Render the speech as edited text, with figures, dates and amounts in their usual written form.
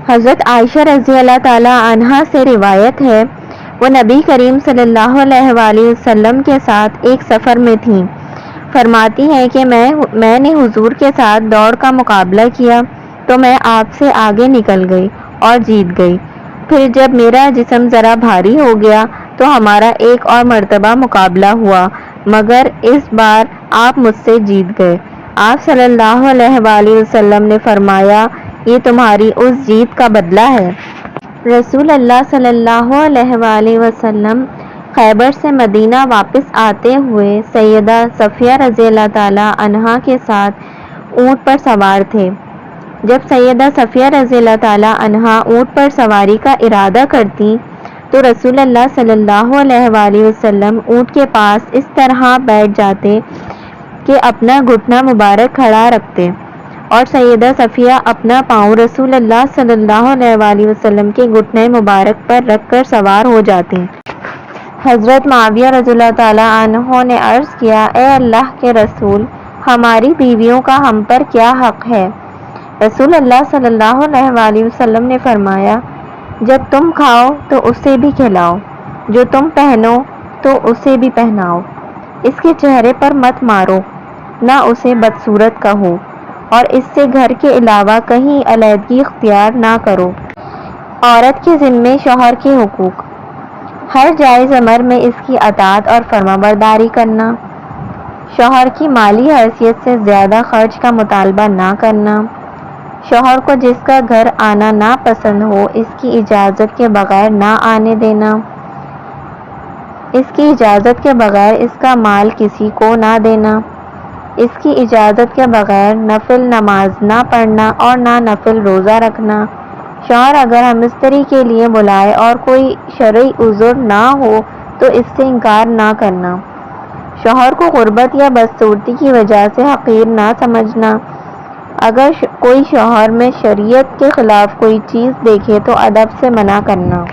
حضرت عائشہ رضی اللہ تعالیٰ عنہا سے روایت ہے، وہ نبی کریم صلی اللہ علیہ وآلہ وسلم کے ساتھ ایک سفر میں تھیں۔ فرماتی ہیں کہ میں نے حضور کے ساتھ دوڑ کا مقابلہ کیا تو میں آپ سے آگے نکل گئی اور جیت گئی۔ پھر جب میرا جسم ذرا بھاری ہو گیا تو ہمارا ایک اور مرتبہ مقابلہ ہوا، مگر اس بار آپ مجھ سے جیت گئے۔ آپ صلی اللہ علیہ وآلہ وسلم نے فرمایا، یہ تمہاری اس جیت کا بدلہ ہے۔ رسول اللہ صلی اللہ علیہ وآلہ وسلم خیبر سے مدینہ واپس آتے ہوئے سیدہ صفیہ رضی اللہ تعالیٰ عنہا کے ساتھ اونٹ پر سوار تھے۔ جب سیدہ صفیہ رضی اللہ تعالیٰ عنہا اونٹ پر سواری کا ارادہ کرتی تو رسول اللہ صلی اللہ علیہ وآلہ وسلم اونٹ کے پاس اس طرح بیٹھ جاتے کہ اپنا گھٹنا مبارک کھڑا رکھتے اور سیدہ صفیہ اپنا پاؤں رسول اللہ صلی اللہ علیہ وآلہ وسلم کے گھٹنے مبارک پر رکھ کر سوار ہو جاتے۔ حضرت معاویہ رضی اللہ تعالیٰ عنہ نے عرض کیا، اے اللہ کے رسول، ہماری بیویوں کا ہم پر کیا حق ہے؟ رسول اللہ صلی اللہ علیہ وآلہ وسلم نے فرمایا، جب تم کھاؤ تو اسے بھی کھلاؤ، جو تم پہنو تو اسے بھی پہناؤ، اس کے چہرے پر مت مارو، نہ اسے بدصورت کہو، اور اس سے گھر کے علاوہ کہیں علیحدگی اختیار نہ کرو۔ عورت کے ذمے شوہر کے حقوق: ہر جائز امر میں اس کی اطاعت اور فرمانبرداری کرنا، شوہر کی مالی حیثیت سے زیادہ خرچ کا مطالبہ نہ کرنا، شوہر کو جس کا گھر آنا ناپسند ہو اس کی اجازت کے بغیر نہ آنے دینا، اس کی اجازت کے بغیر اس کا مال کسی کو نہ دینا، اس کی اجازت کے بغیر نفل نماز نہ پڑھنا اور نہ نفل روزہ رکھنا، شوہر اگر ہم مستری کے لیے بلائے اور کوئی شرعی عذر نہ ہو تو اس سے انکار نہ کرنا، شوہر کو غربت یا بدصورتی کی وجہ سے حقیر نہ سمجھنا، اگر کوئی شوہر میں شریعت کے خلاف کوئی چیز دیکھے تو ادب سے منع کرنا۔